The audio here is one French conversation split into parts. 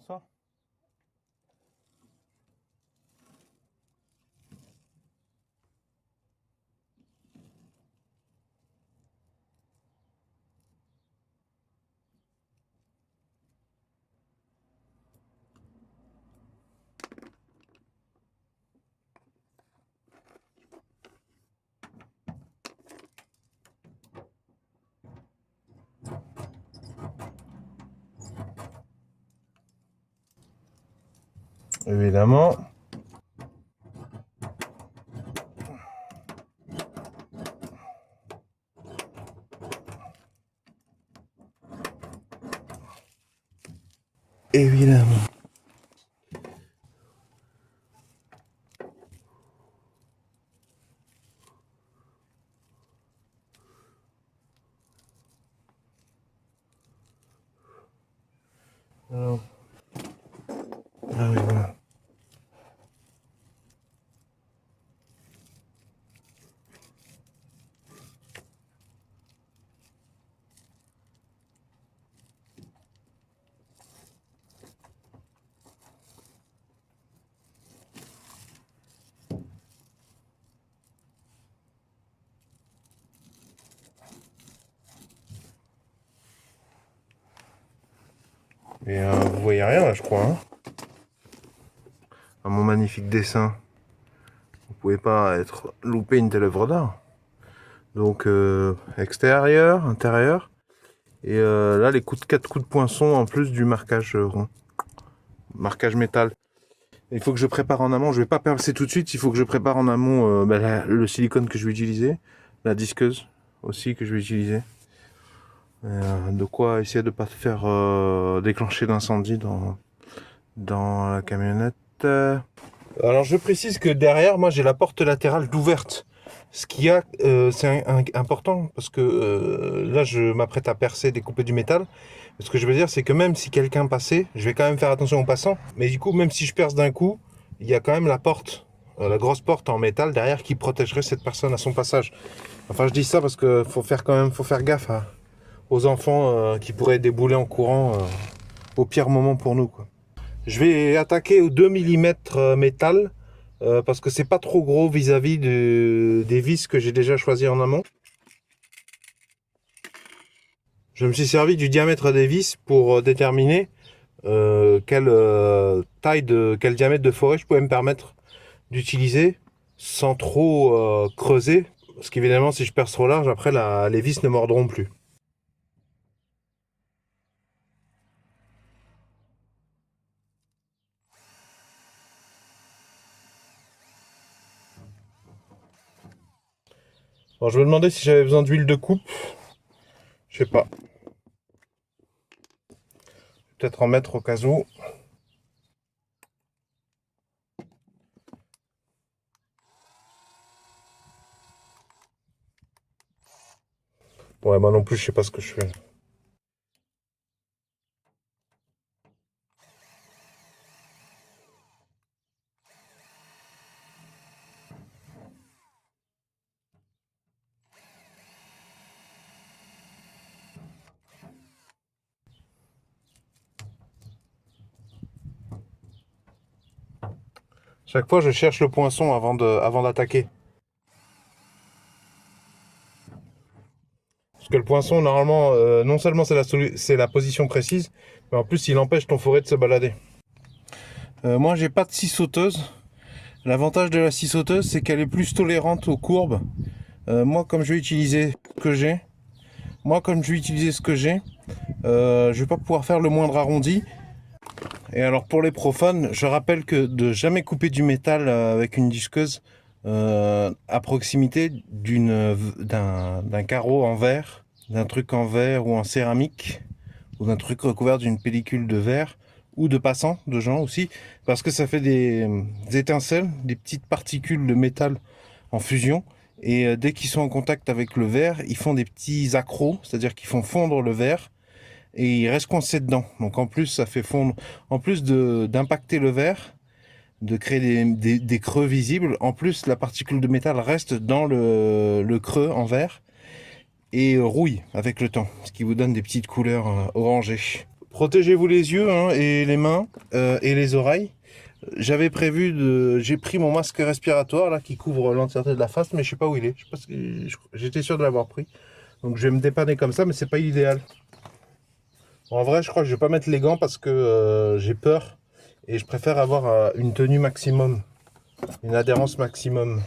ça. Évidemment. Évidemment. Alors. Ah oui, voilà. Et vous voyez rien là, je crois, hein, à mon magnifique dessin. Vous pouvez pas être loupé une telle œuvre d'art. Donc extérieur, intérieur. Et là les 4 coups de poinçon en plus du marquage rond. Marquage métal. Il faut que je prépare en amont. Je vais pas percer tout de suite. Il faut que je prépare en amont le silicone que je vais utiliser. La disqueuse aussi que je vais utiliser. De quoi essayer de pas faire déclencher d'incendie dans la camionnette. Alors je précise que derrière moi j'ai la porte latérale d'ouverte. Ce qu'il y a, c'est important parce que là je m'apprête à percer, découper du métal. Ce que je veux dire c'est que même si quelqu'un passait, je vais quand même faire attention aux passants. Mais du coup même si je perce d'un coup, il y a quand même la porte, la grosse porte en métal derrière qui protégerait cette personne à son passage. Enfin je dis ça parce que faut faire gaffe aux enfants qui pourraient débouler en courant au pire moment pour nous, quoi. Je vais attaquer au 2 mm métal parce que c'est pas trop gros vis-à-vis des vis que j'ai déjà choisi en amont. Je me suis servi du diamètre des vis pour déterminer quelle quel diamètre de forêt je pouvais me permettre d'utiliser sans trop creuser, parce qu'évidemment si je perce trop large, après les vis ne mordront plus. Alors je me demandais si j'avais besoin d'huile de coupe. Je sais pas. Peut-être en mettre au cas où. Ouais, moi non plus, je sais pas ce que je fais. Chaque fois, je cherche le poinçon avant d'attaquer. Parce que le poinçon, normalement, non seulement c'est la position précise, mais en plus, il empêche ton forêt de se balader. Moi, j'ai pas de scie sauteuse. L'avantage de la scie sauteuse, c'est qu'elle est plus tolérante aux courbes. Moi, comme je vais utiliser ce que j'ai, je vais pas pouvoir faire le moindre arrondi. Et alors pour les profanes, je rappelle que de jamais couper du métal avec une disqueuse à proximité d'un carreau en verre, d'un truc en verre ou en céramique, ou d'un truc recouvert d'une pellicule de verre, ou de passants, de gens aussi, parce que ça fait des étincelles, des petites particules de métal en fusion, et dès qu'ils sont en contact avec le verre, ils font des petits accros, c'est-à-dire qu'ils font fondre le verre, et il reste coincé dedans. Donc en plus ça fait fondre, en plus d'impacter le verre, de créer des creux visibles, en plus la particule de métal reste dans le creux en verre et rouille avec le temps, ce qui vous donne des petites couleurs orangées. Protégez-vous les yeux hein, et les mains et les oreilles. J'avais prévu de... J'ai pris mon masque respiratoire là qui couvre l'entièreté de la face, mais je sais pas où il est. Je sais pas j'étais sûr de l'avoir pris. Donc je vais me dépanner comme ça, mais c'est pas l'idéal. En vrai, je crois que je vais pas mettre les gants parce que j'ai peur. Et je préfère avoir une tenue maximum, une adhérence maximum.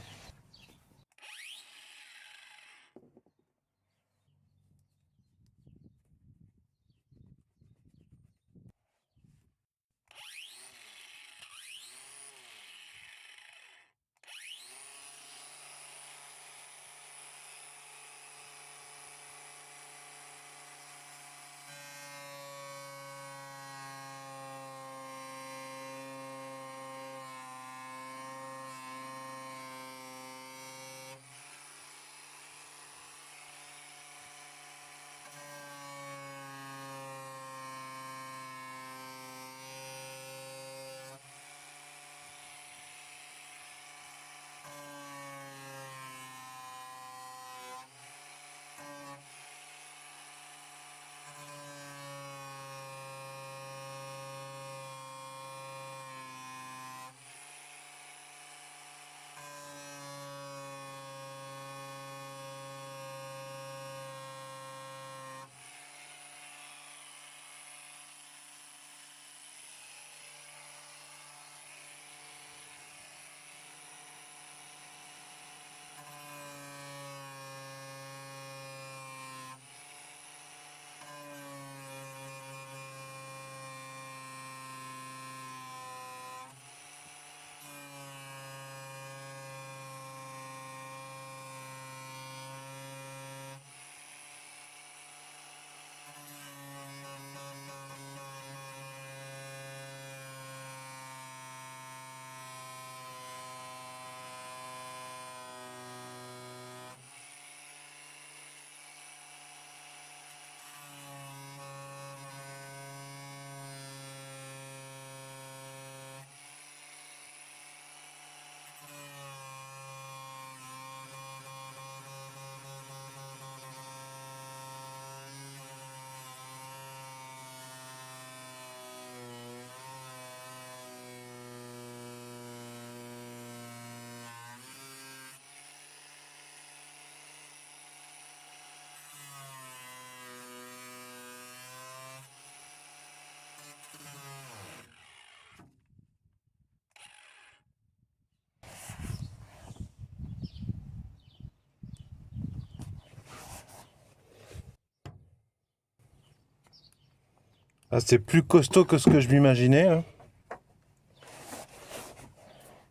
Ah, c'est plus costaud que ce que je m'imaginais. Hein.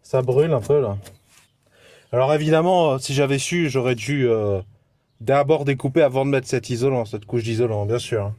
Ça brûle un peu là. Alors évidemment, si j'avais su, j'aurais dû d'abord découper avant de mettre cet isolant, cette couche d'isolant, bien sûr. Hein.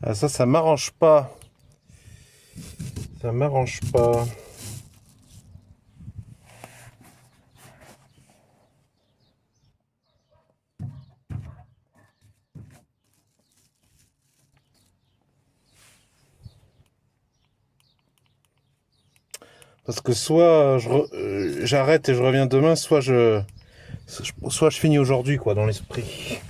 Ah, ça m'arrange pas. Ça m'arrange pas. Parce que soit j'arrête et je reviens demain, soit je finis aujourd'hui, quoi, dans l'esprit.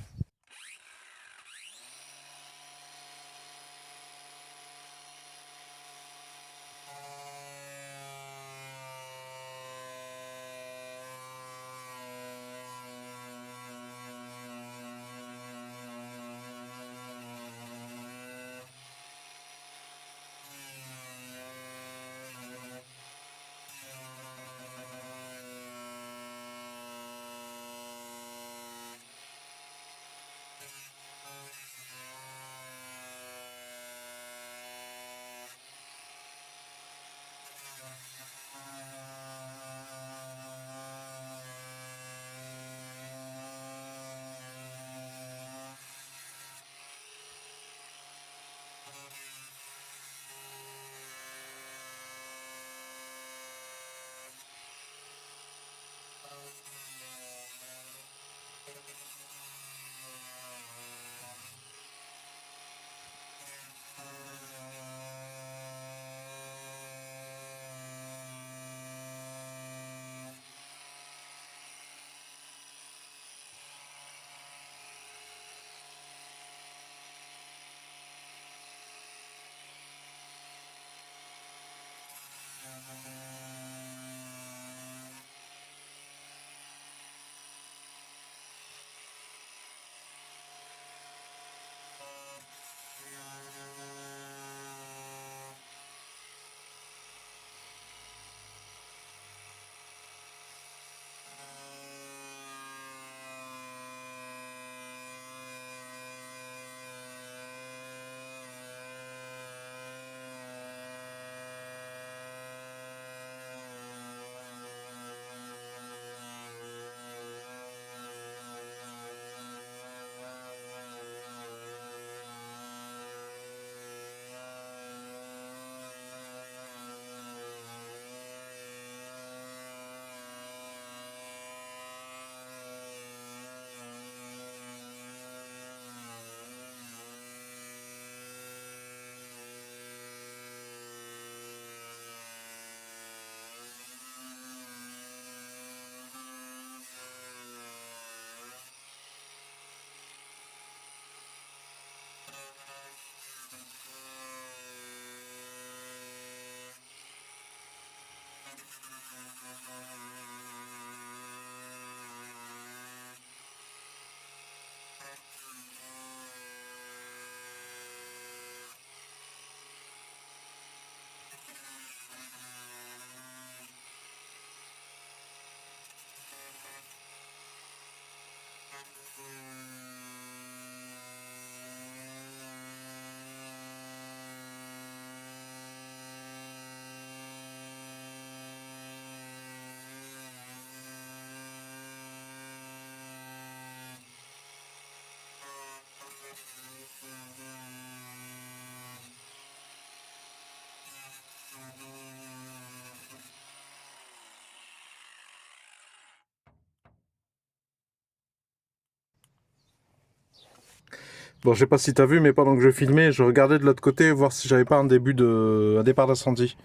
Bon, je sais pas si t'as vu, mais pendant que je filmais, je regardais de l'autre côté voir si j'avais pas un départ d'incendie.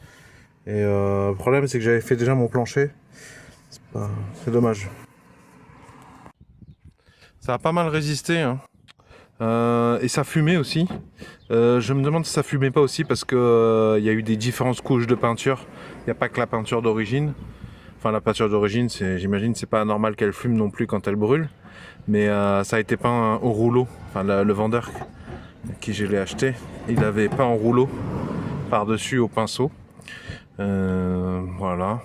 Et le problème, c'est que j'avais fait déjà mon plancher. C'est dommage. Ça a pas mal résisté, hein. Et ça fumait aussi. Je me demande si ça fumait pas aussi parce que il y a eu des différentes couches de peinture. Il n'y a pas que la peinture d'origine. Enfin, la peinture d'origine, j'imagine, c'est pas normal qu'elle fume non plus quand elle brûle. Mais ça a été peint au rouleau. Enfin, le vendeur qui je l'ai acheté, il avait peint en rouleau par-dessus au pinceau. Voilà.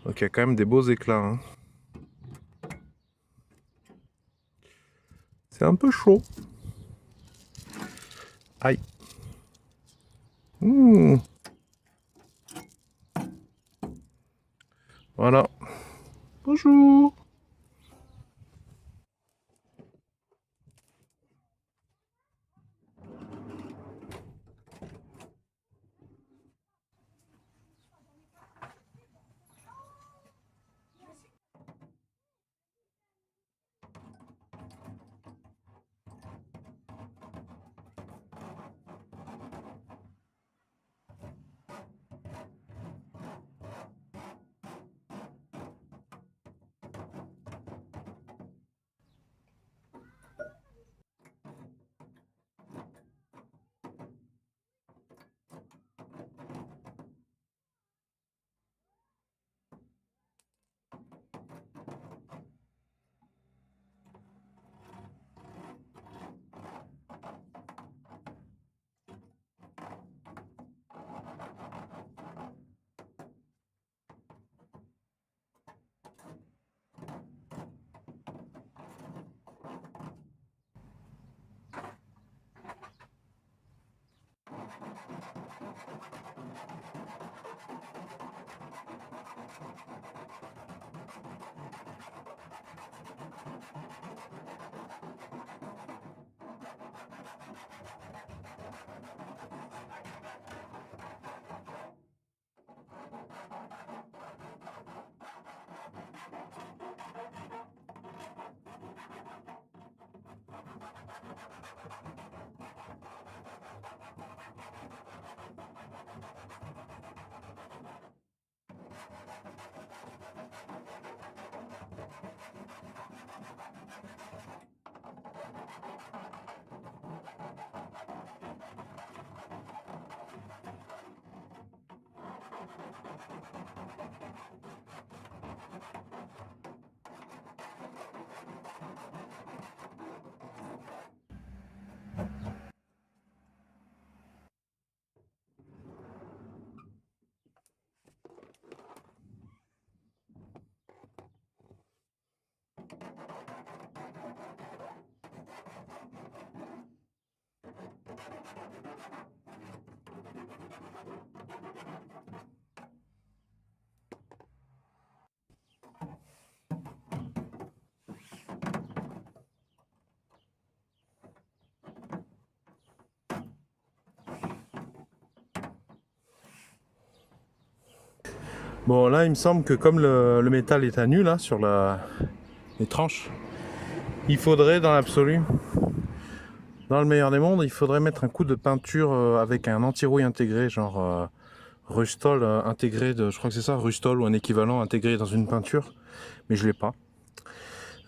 Donc il y a quand même des beaux éclats, hein. C'est un peu chaud. Aïe. Mmh. Voilà. Bonjour. Bon là il me semble que comme le métal est à nu là sur les tranches, il faudrait dans l'absolu, dans le meilleur des mondes, il faudrait mettre un coup de peinture avec un anti-rouille intégré, genre Rustol intégré, je crois que c'est ça, Rustol ou un équivalent intégré dans une peinture, mais je l'ai pas.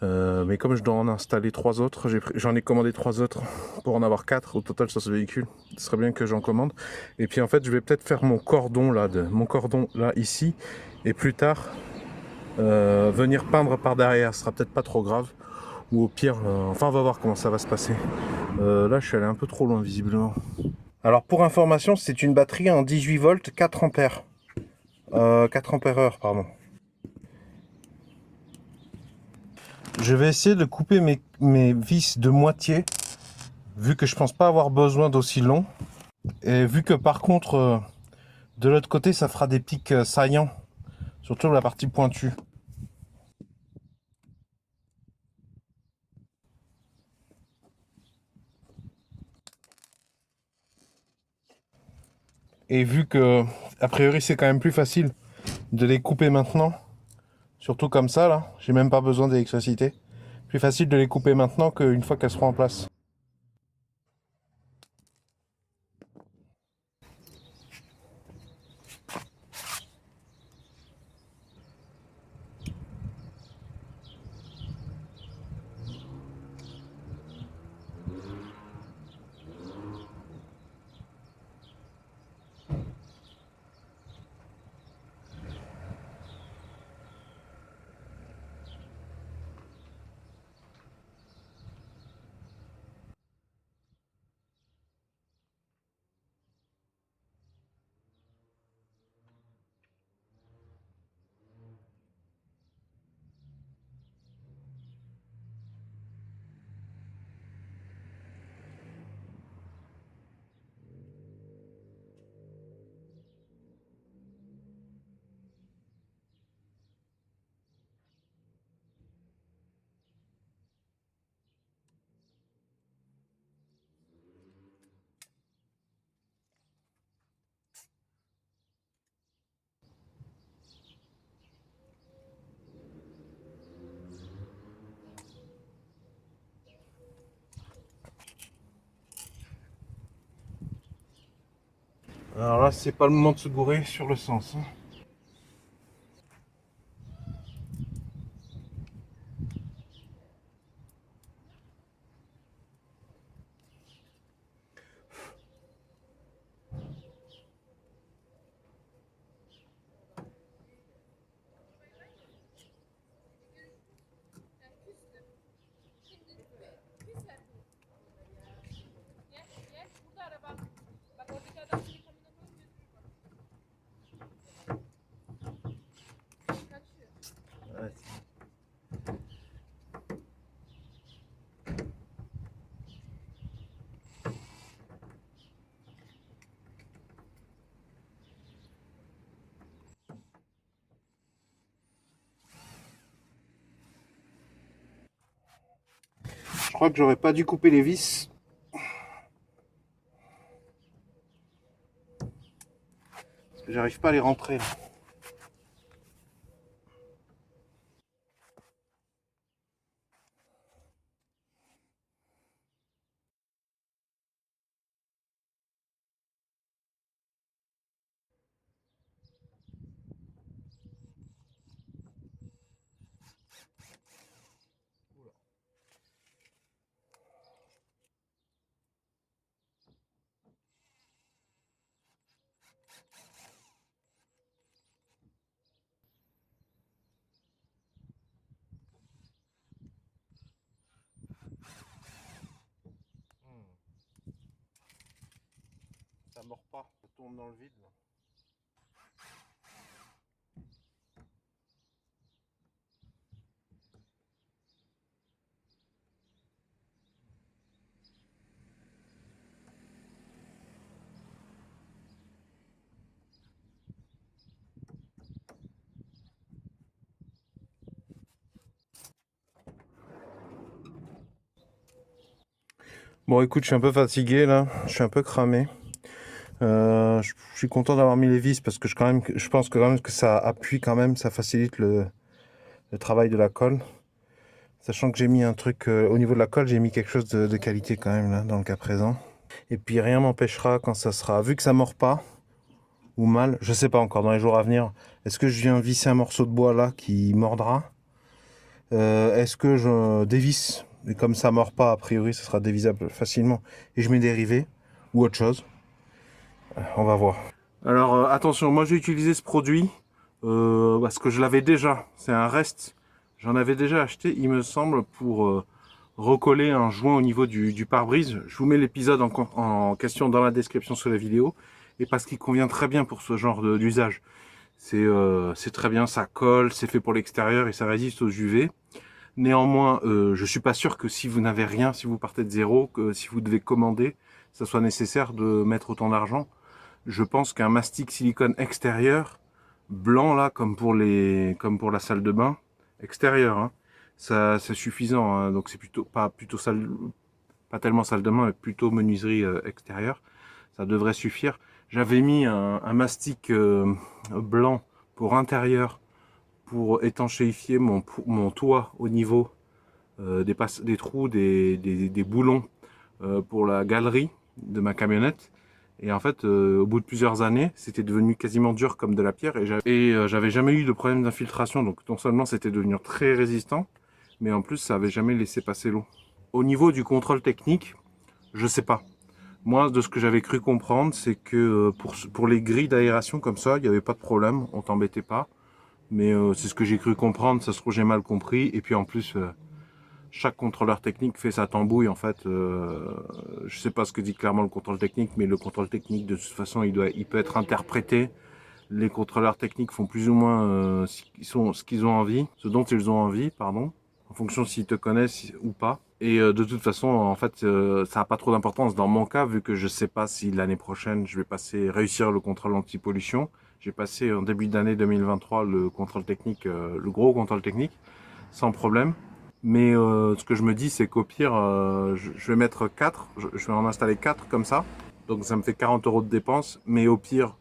Mais comme je dois en installer 3 autres, j'en ai commandé 3 autres pour en avoir 4 au total sur ce véhicule. Ce serait bien que j'en commande. Et puis en fait, je vais peut-être faire mon cordon là, ici, et plus tard venir peindre par derrière. Ce sera peut-être pas trop grave. Ou au pire, enfin on va voir comment ça va se passer. Là, je suis allé un peu trop loin visiblement. Alors pour information, c'est une batterie en 18 volts, 4 ampères. 4 ampères heure, pardon. Je vais essayer de couper mes vis de moitié, vu que je pense pas avoir besoin d'aussi long. Et vu que par contre, de l'autre côté, ça fera des pics saillants, surtout la partie pointue. Et vu que, a priori, c'est quand même plus facile de les couper maintenant, surtout comme ça, là, j'ai même pas besoin d'électricité. Plus facile de les couper maintenant qu'une fois qu'elles seront en place. Alors là, c'est pas le moment de se gourer sur le sens. crois que j'aurais pas dû couper les vis. Parce que j'arrive pas à les rentrer là. Ça mord pas, ça tourne dans le vide là. Bon écoute, je suis un peu fatigué là, je suis un peu cramé. Je suis content d'avoir mis les vis parce que je pense que, quand même que ça appuie quand même, ça facilite le travail de la colle. Sachant que j'ai mis un truc au niveau de la colle, j'ai mis quelque chose de qualité quand même là dans le cas présent. Et puis rien m'empêchera quand ça sera, vu que ça mord pas ou mal, je sais pas encore dans les jours à venir. Est-ce que je viens visser un morceau de bois là qui mordra? Est-ce que je dévisse? Et comme ça mord pas, a priori, ça sera dévisable facilement. Et je mets des rivets ou autre chose. On va voir. Alors attention, moi j'ai utilisé ce produit parce que je l'avais déjà. C'est un reste. J'en avais déjà acheté, il me semble, pour recoller un joint au niveau du pare-brise. Je vous mets l'épisode en question dans la description sous la vidéo. Et parce qu'il convient très bien pour ce genre d'usage. C'est très bien, ça colle, c'est fait pour l'extérieur et ça résiste aux UV. Néanmoins, je suis pas sûr que si vous n'avez rien, si vous partez de zéro, que si vous devez commander, ça soit nécessaire de mettre autant d'argent. Je pense qu'un mastic silicone extérieur, blanc là, comme pour la salle de bain, extérieur, hein, ça c'est suffisant. Hein, donc c'est pas tellement salle de bain, mais plutôt menuiserie extérieure. Ça devrait suffire. J'avais mis un mastic blanc pour intérieur pour étanchéifier mon toit au niveau des trous, des boulons pour la galerie de ma camionnette. Et en fait, au bout de plusieurs années, c'était devenu quasiment dur comme de la pierre et j'avais jamais eu de problème d'infiltration. Donc non seulement c'était devenu très résistant, mais en plus ça avait jamais laissé passer l'eau. Au niveau du contrôle technique, je sais pas. Moi, de ce que j'avais cru comprendre, c'est que pour les grilles d'aération comme ça, il n'y avait pas de problème, on t'embêtait pas. Mais c'est ce que j'ai cru comprendre, ça se trouve j'ai mal compris. Et puis en plus, chaque contrôleur technique fait sa tambouille en fait. Je sais pas ce que dit clairement le contrôle technique, mais le contrôle technique de toute façon il peut être interprété. Les contrôleurs techniques font plus ou moins ce qu'ils ont envie, ce dont ils ont envie, pardon, en fonction s'ils te connaissent ou pas. Et de toute façon, en fait, ça n'a pas trop d'importance dans mon cas, vu que je sais pas si l'année prochaine je vais réussir le contrôle anti-pollution. J'ai passé en début d'année 2023 le contrôle technique, le gros contrôle technique, sans problème. Mais ce que je me dis, c'est qu'au pire, je vais mettre 4, je vais en installer 4 comme ça. Donc ça me fait 40 € de dépenses. Mais au pire,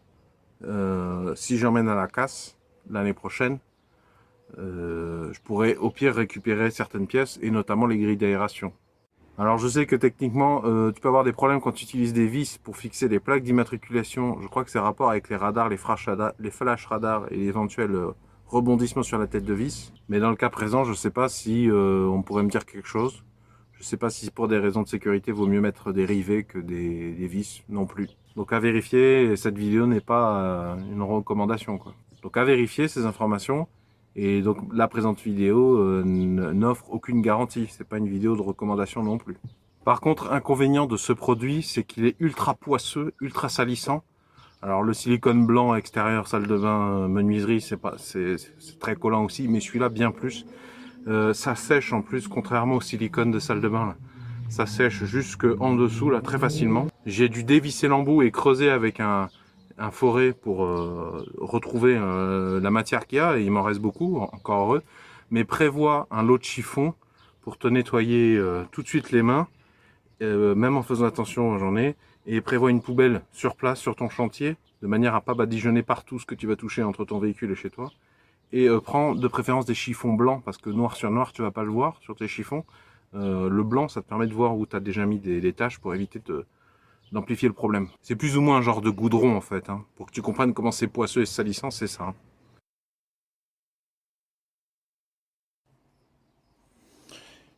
si j'emmène à la casse l'année prochaine, je pourrais au pire récupérer certaines pièces et notamment les grilles d'aération. Alors je sais que techniquement, tu peux avoir des problèmes quand tu utilises des vis pour fixer des plaques d'immatriculation. Je crois que c'est rapport avec les radars, les flash radars et l'éventuel rebondissement sur la tête de vis. Mais dans le cas présent, je ne sais pas si on pourrait me dire quelque chose. Je ne sais pas si pour des raisons de sécurité, il vaut mieux mettre des rivets que des vis non plus. Donc à vérifier, cette vidéo n'est pas une recommandation, quoi. Donc à vérifier ces informations. Et donc la présente vidéo n'offre aucune garantie, c'est pas une vidéo de recommandation non plus. Par contre, inconvénient de ce produit, c'est qu'il est ultra poisseux, ultra salissant. Alors le silicone blanc extérieur, salle de bain, menuiserie, c'est très collant aussi, mais celui-là bien plus. Ça sèche en plus, contrairement au silicone de salle de bain. Là. Ça sèche jusque en dessous là très facilement. J'ai dû dévisser l'embout et creuser avec un forêt pour retrouver la matière qu'il y a, et il m'en reste beaucoup, encore heureux, mais prévoit un lot de chiffon pour te nettoyer tout de suite les mains, même en faisant attention, j'en ai, et prévois une poubelle sur place, sur ton chantier, de manière à pas badigeonner partout ce que tu vas toucher entre ton véhicule et chez toi. Et prends de préférence des chiffons blancs, parce que noir sur noir, tu vas pas le voir sur tes chiffons. Le blanc, ça te permet de voir où tu as déjà mis des taches pour éviter d'amplifier le problème. C'est plus ou moins un genre de goudron en fait, hein. Pour que tu comprennes comment c'est poisseux et salissant, c'est ça, hein.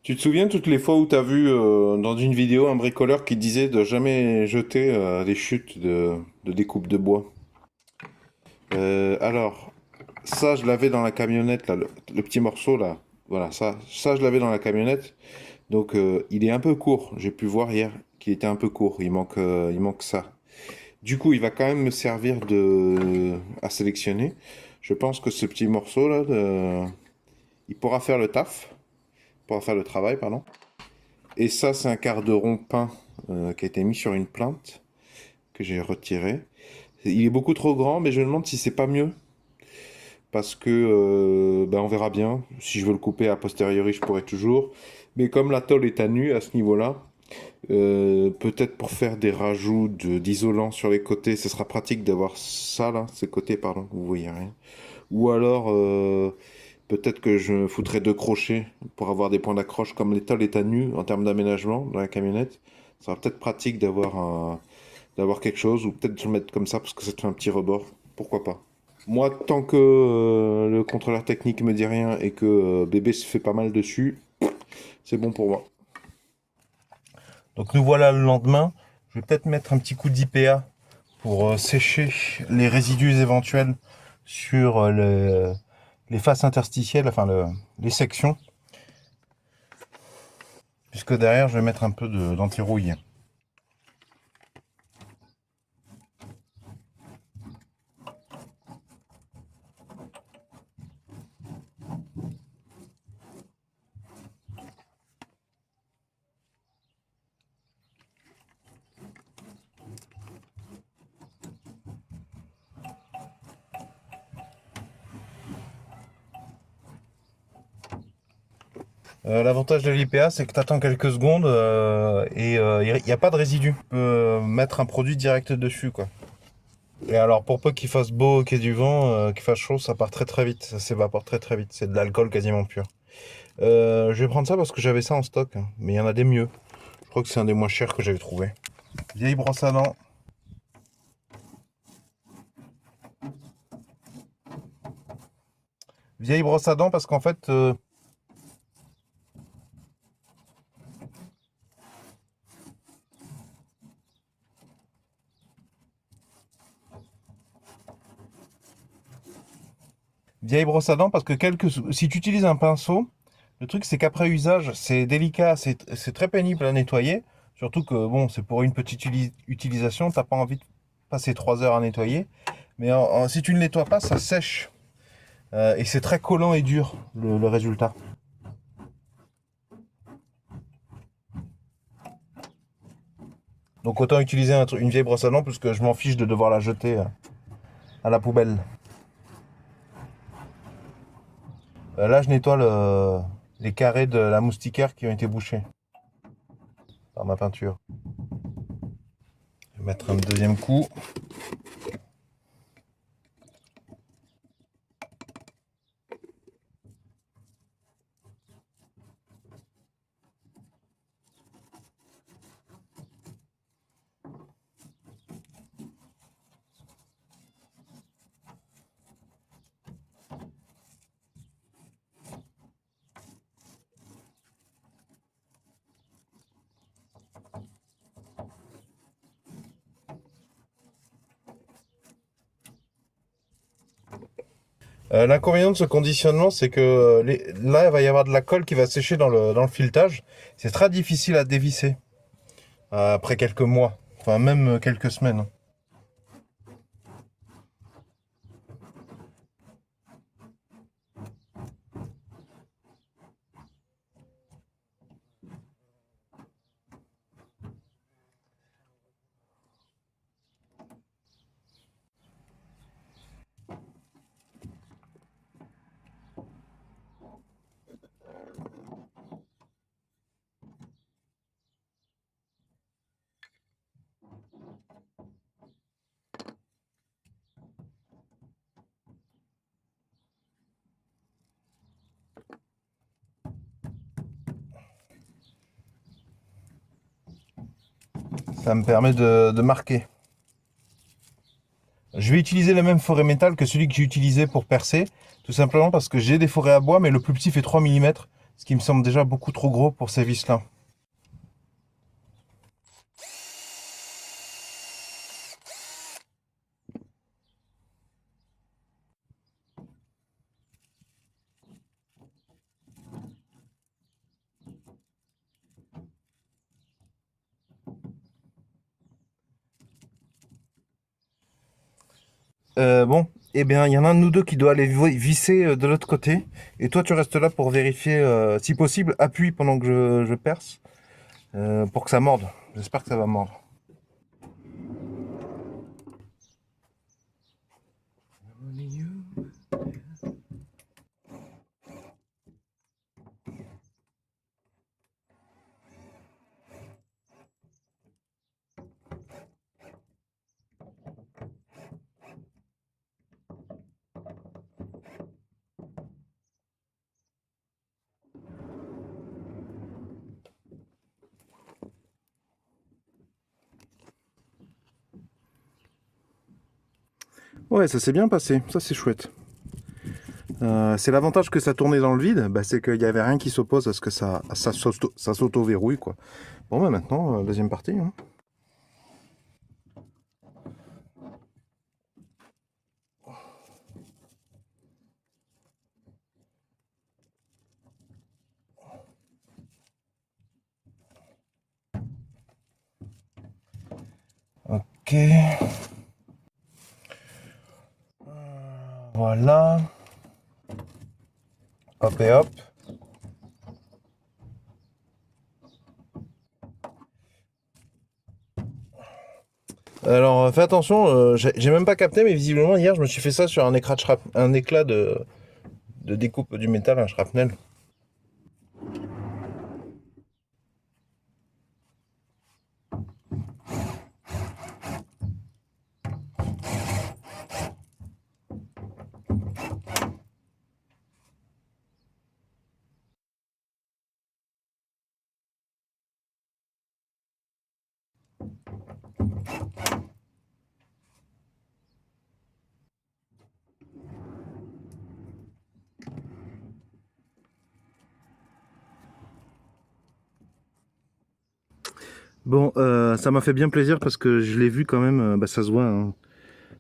Tu te souviens toutes les fois où tu as vu dans une vidéo un bricoleur qui disait de jamais jeter les chutes de découpe de bois? Alors, ça je l'avais dans la camionnette, là, le petit morceau là. Voilà, ça je l'avais dans la camionnette. Donc il est un peu court. J'ai pu voir hier qu'il était un peu court. Il manque ça. Du coup, il va quand même me servir à sélectionner. Je pense que ce petit morceau là, il pourra faire le taf, il pourra faire le travail, pardon. Et ça, c'est un quart de rond peint qui a été mis sur une plinthe que j'ai retiré. Il est beaucoup trop grand, mais je me demande si c'est pas mieux. Parce que ben, on verra bien. Si je veux le couper a posteriori, je pourrais toujours. Mais comme la tôle est à nu à ce niveau-là, peut-être pour faire des rajouts d'isolant sur les côtés, ce sera pratique d'avoir ça là, ces côtés, pardon, vous voyez rien. Ou alors, peut-être que je me foutrais deux crochets pour avoir des points d'accroche comme l'étole est à nu en termes d'aménagement dans la camionnette. Ça sera peut-être pratique d'avoir quelque chose ou peut-être de le mettre comme ça parce que ça te fait un petit rebord. Pourquoi pas? Moi, tant que le contrôleur technique me dit rien et que bébé se fait pas mal dessus, c'est bon pour moi. Donc nous voilà le lendemain. Je vais peut-être mettre un petit coup d'IPA pour sécher les résidus éventuels sur les faces interstitielles, enfin les sections. Puisque derrière, je vais mettre un peu d'anti-rouille. L'avantage de l'IPA, c'est que tu attends quelques secondes et il n'y a pas de résidus. Tu peux mettre un produit direct dessus, quoi. Et alors, pour peu qu'il fasse beau, qu'il y ait du vent, qu'il fasse chaud, ça part très très vite. Ça s'évapore très très vite. C'est de l'alcool quasiment pur. Je vais prendre ça parce que j'avais ça en stock, hein. Mais il y en a des mieux. Je crois que c'est un des moins chers que j'avais trouvé. Vieille brosse à dents. Vieille brosse à dents parce qu'en fait, vieille brosse à dents parce que si tu utilises un pinceau, le truc c'est qu'après usage, c'est délicat, c'est très pénible à nettoyer. Surtout que bon, c'est pour une petite utilisation, t'as pas envie de passer 3 heures à nettoyer. Mais si tu ne nettoies pas, ça sèche. Et c'est très collant et dur le résultat. Donc autant utiliser une vieille brosse à dents puisque je m'en fiche de devoir la jeter à la poubelle. Là, je nettoie les carrés de la moustiquaire qui ont été bouchés par ma peinture. Je vais mettre un deuxième coup. L'inconvénient de ce conditionnement, c'est que là, il va y avoir de la colle qui va sécher dans le filetage. C'est très difficile à dévisser après quelques mois, enfin même quelques semaines. Ça me permet de marquer. Je vais utiliser le même forêt métal que celui que j'ai utilisé pour percer, tout simplement parce que j'ai des forêts à bois, mais le plus petit fait 3 mm, ce qui me semble déjà beaucoup trop gros pour ces vis-là. Bon, eh bien, il y en a un de nous deux qui doit aller visser de l'autre côté. Et toi, tu restes là pour vérifier, si possible, appuie pendant que je perce, pour que ça morde. J'espère que ça va mordre. Ouais, ça s'est bien passé, ça c'est chouette. C'est l'avantage que ça tournait dans le vide, bah, c'est qu'il n'y avait rien qui s'oppose à ce que ça s'auto-verrouille, quoi. Bon, bah maintenant, deuxième partie. Hein. Ok. Voilà. Hop et hop. Alors fais attention, j'ai même pas capté, mais visiblement hier je me suis fait ça sur un éclat de découpe du métal, un shrapnel. Bon, ça m'a fait bien plaisir parce que je l'ai vu quand même, bah, ça se voit, hein.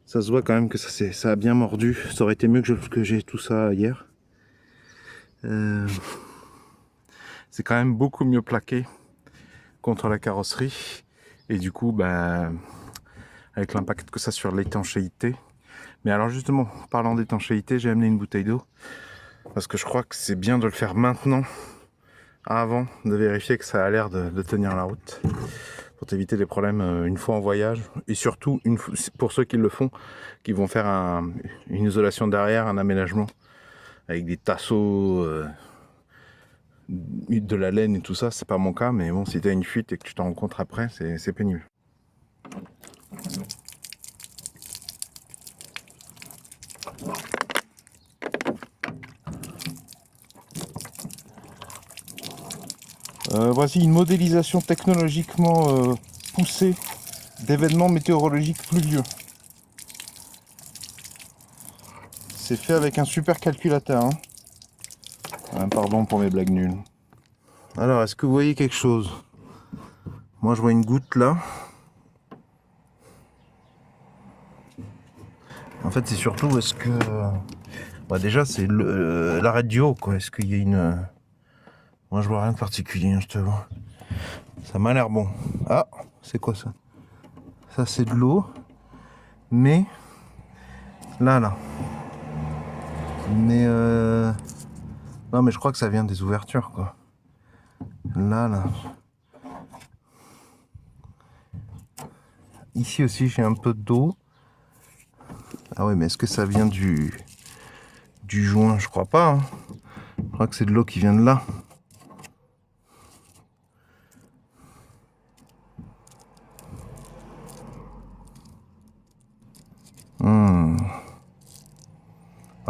Ça se voit quand même que ça a bien mordu. Ça aurait été mieux que j'ai tout ça hier. C'est quand même beaucoup mieux plaqué contre la carrosserie. Et du coup, bah, avec l'impact que ça sur l'étanchéité. Mais alors justement, parlant d'étanchéité, j'ai amené une bouteille d'eau. Parce que je crois que c'est bien de le faire maintenant, avant de vérifier que ça a l'air de tenir la route. Pour t'éviter des problèmes une fois en voyage. Et surtout, pour ceux qui le font, qui vont faire une isolation derrière, un aménagement. Avec des tasseaux, de la laine et tout ça, c'est pas mon cas. Mais bon, si t'as une fuite et que tu t'en rencontres après, c'est pénible. Voici une modélisation technologiquement poussée d'événements météorologiques pluvieux. C'est fait avec un super calculateur. Hein. Pardon pour mes blagues nulles. Alors, est-ce que vous voyez quelque chose? Moi, je vois une goutte là. En fait, c'est surtout, est-ce que... Bah, déjà, c'est l'arrêt du haut, quoi. Est-ce qu'il y a une... Moi, je vois rien de particulier, hein, je te vois. Ça m'a l'air bon. Ah, c'est quoi ça? Ça, c'est de l'eau. Mais... Là. Mais non, mais je crois que ça vient des ouvertures, quoi. Là. Ici aussi, j'ai un peu d'eau. Ah ouais, mais est-ce que ça vient du joint? Je crois pas. Hein. Je crois que c'est de l'eau qui vient de là.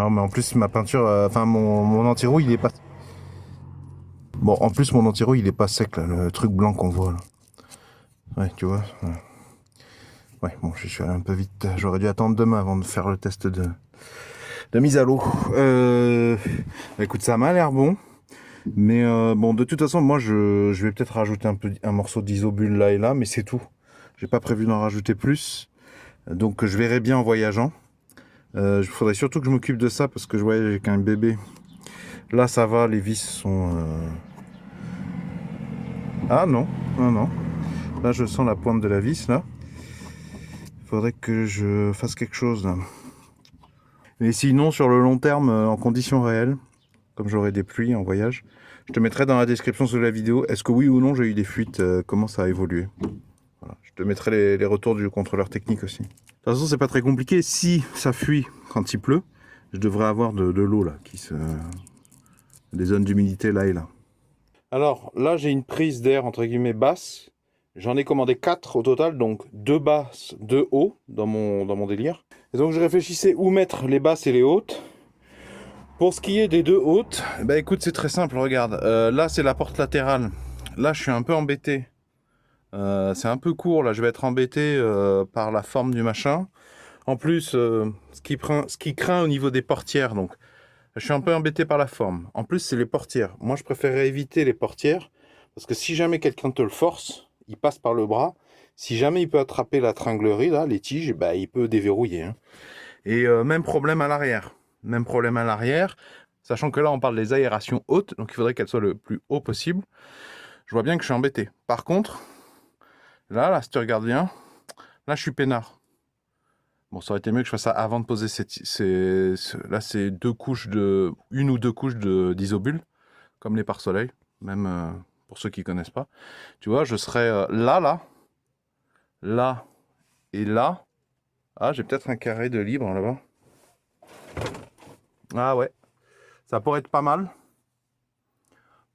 Ah, mais en plus, ma peinture, enfin mon anti-rouille, il est pas... Bon, en plus, mon anti-rouille, il est pas sec, là, le truc blanc qu'on voit, là. Ouais, tu vois. Ouais, bon, je suis allé un peu vite. J'aurais dû attendre demain avant de faire le test de mise à l'eau. Écoute, ça m'a l'air bon. Mais bon, de toute façon, moi, je vais peut-être rajouter un morceau d'isobule là et là, mais c'est tout. J'ai pas prévu d'en rajouter plus. Donc, je verrai bien en voyageant. Il faudrait surtout que je m'occupe de ça parce que je voyage avec un bébé. Là, ça va, les vis sont... Ah non, non, non. Là, je sens la pointe de la vis, là. Il faudrait que je fasse quelque chose, là. Mais sinon, sur le long terme, en conditions réelles, comme j'aurai des pluies en voyage, je te mettrai dans la description sous la vidéo, est-ce que oui ou non j'ai eu des fuites, comment ça a évolué. Voilà. Je te mettrai les retours du contrôleur technique aussi. De toute façon, c'est pas très compliqué. Si ça fuit quand il pleut, je devrais avoir de l'eau là, des zones d'humidité là et là. Alors là, j'ai une prise d'air entre guillemets basse. J'en ai commandé 4 au total, donc 2 basses, 2 hauts dans mon délire. Et donc je réfléchissais où mettre les basses et les hautes. Pour ce qui est des 2 hautes, bah écoute, c'est très simple, regarde. Là, c'est la porte latérale. Là, je suis un peu embêté. C'est un peu court, là, je vais être embêté par la forme du machin. En plus, ce qui craint au niveau des portières, donc je suis un peu embêté par la forme. En plus, c'est les portières. Moi, je préférerais éviter les portières, parce que si jamais quelqu'un te le force, il passe par le bras. Si jamais il peut attraper la tringlerie, là, les tiges, bah, il peut déverrouiller. Hein. Et même problème à l'arrière. Même problème à l'arrière, sachant que là, on parle des aérations hautes, donc il faudrait qu'elles soient le plus haut possible. Je vois bien que je suis embêté. Par contre, là, si tu regardes bien, là, je suis peinard. Bon, ça aurait été mieux que je fasse ça avant de poser là, c'est une ou deux couches d'isobule, comme les pare-soleil, même pour ceux qui connaissent pas. Tu vois, je serais là et là. Ah, j'ai peut-être un carré de libre là-bas. Ah ouais, ça pourrait être pas mal.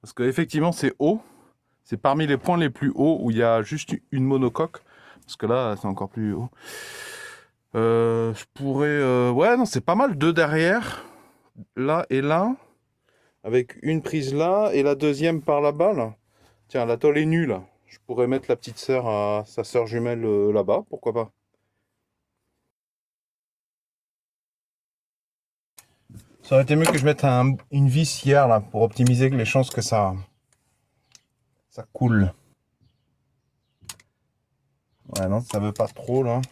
Parce que effectivement, c'est haut. C'est parmi les points les plus hauts où il y a juste une monocoque. Parce que là, c'est encore plus haut. Je pourrais... Ouais, non, c'est pas mal. 2 derrière. Là et là. Avec une prise là et la deuxième par là-bas. Là. Tiens, la tôle est nue là. Je pourrais mettre la petite sœur à sa sœur jumelle là-bas. Pourquoi pas. Ça aurait été mieux que je mette une vis hier là pour optimiser les chances que ça coule. Ouais, non, ça veut pas trop là.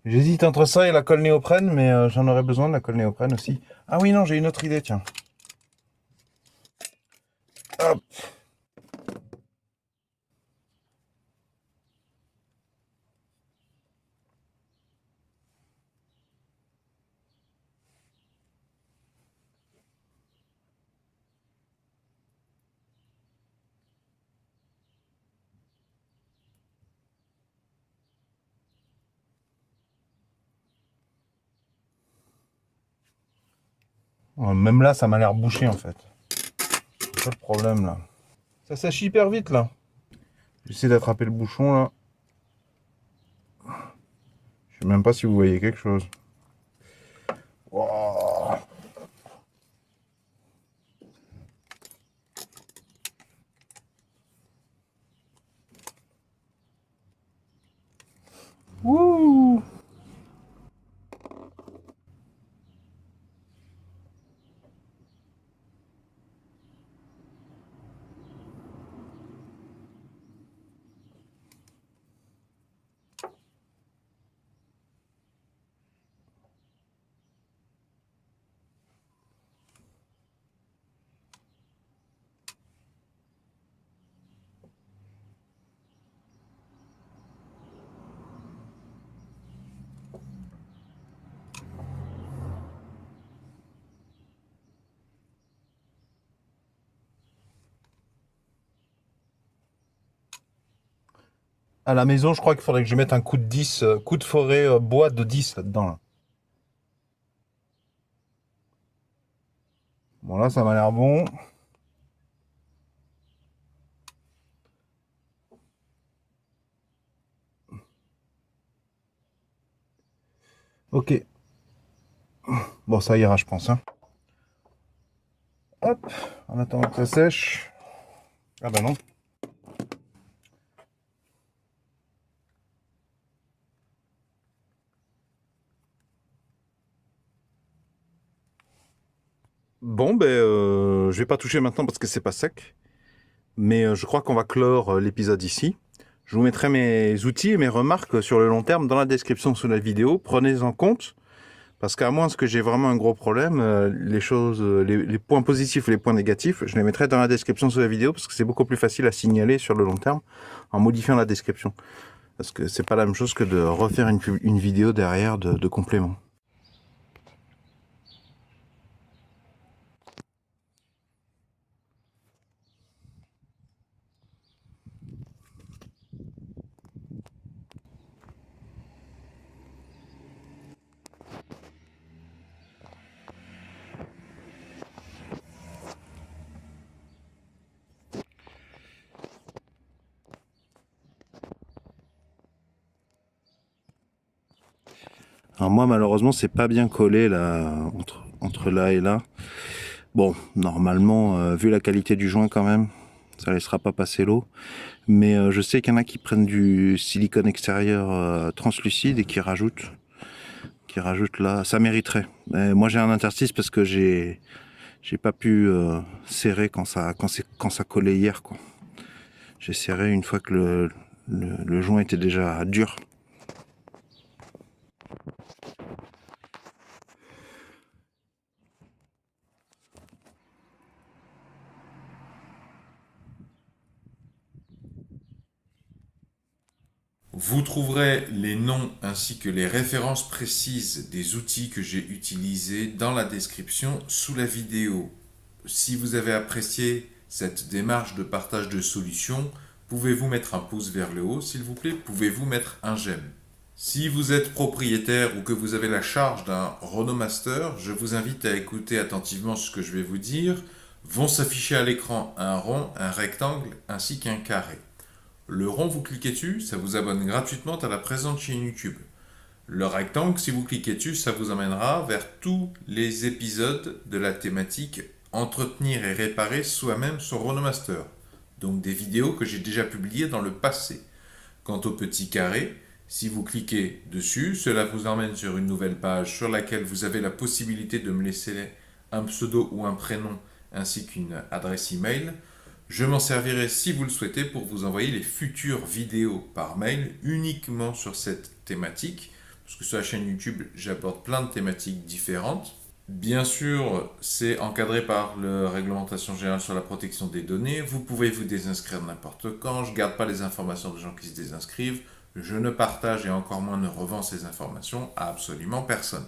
J'hésite entre ça et la colle néoprène, mais j'en aurais besoin de la colle néoprène aussi. Ah oui, non, j'ai une autre idée, tiens. Hop. Même là, ça m'a l'air bouché en fait. C'est ça le problème là. Ça sèche hyper vite là. J'essaie d'attraper le bouchon là. Je sais même pas si vous voyez quelque chose. Wow. Wouh. À la maison, je crois qu'il faudrait que je mette un coup de 10, coup de forêt bois de 10 là-dedans. Là. Bon, là, ça m'a l'air bon. Ok. Bon, ça ira, je pense. Hein. Hop, en attendant que ça sèche. Ah bah non. Bon, ben, je vais pas toucher maintenant parce que c'est pas sec. Mais je crois qu'on va clore l'épisode ici. Je vous mettrai mes outils et mes remarques sur le long terme dans la description sous la vidéo. Prenez-en compte. Parce qu'à moins que j'ai vraiment un gros problème, les choses, les points positifs et les points négatifs, je les mettrai dans la description sous la vidéo parce que c'est beaucoup plus facile à signaler sur le long terme en modifiant la description. Parce que c'est pas la même chose que de refaire une vidéo derrière de complément. Alors moi malheureusement c'est pas bien collé là entre là et là. Bon, normalement, vu la qualité du joint quand même, ça laissera pas passer l'eau. Mais je sais qu'il y en a qui prennent du silicone extérieur translucide et qui rajoutent là. Ça mériterait. Mais moi j'ai un interstice parce que j'ai pas pu serrer quand ça collait hier, quoi. J'ai serré une fois que le joint était déjà dur. Vous trouverez les noms ainsi que les références précises des outils que j'ai utilisés dans la description sous la vidéo. Si vous avez apprécié cette démarche de partage de solutions, pouvez-vous mettre un pouce vers le haut, s'il vous plaît? Pouvez-vous mettre un j'aime? Si vous êtes propriétaire ou que vous avez la charge d'un Ronomaster, je vous invite à écouter attentivement ce que je vais vous dire. Vont s'afficher à l'écran un rond, un rectangle ainsi qu'un carré. Le rond, vous cliquez dessus, ça vous abonne gratuitement à la présente chaîne YouTube. Le rectangle, si vous cliquez dessus, ça vous emmènera vers tous les épisodes de la thématique entretenir et réparer soi-même son Ronomaster. Donc des vidéos que j'ai déjà publiées dans le passé. Quant au petit carré, si vous cliquez dessus, cela vous emmène sur une nouvelle page sur laquelle vous avez la possibilité de me laisser un pseudo ou un prénom ainsi qu'une adresse email. Je m'en servirai si vous le souhaitez pour vous envoyer les futures vidéos par mail uniquement sur cette thématique, parce que sur la chaîne YouTube, j'aborde plein de thématiques différentes. Bien sûr, c'est encadré par la réglementation générale sur la protection des données. Vous pouvez vous désinscrire n'importe quand. Je ne garde pas les informations des gens qui se désinscrivent. Je ne partage et encore moins ne revends ces informations à absolument personne.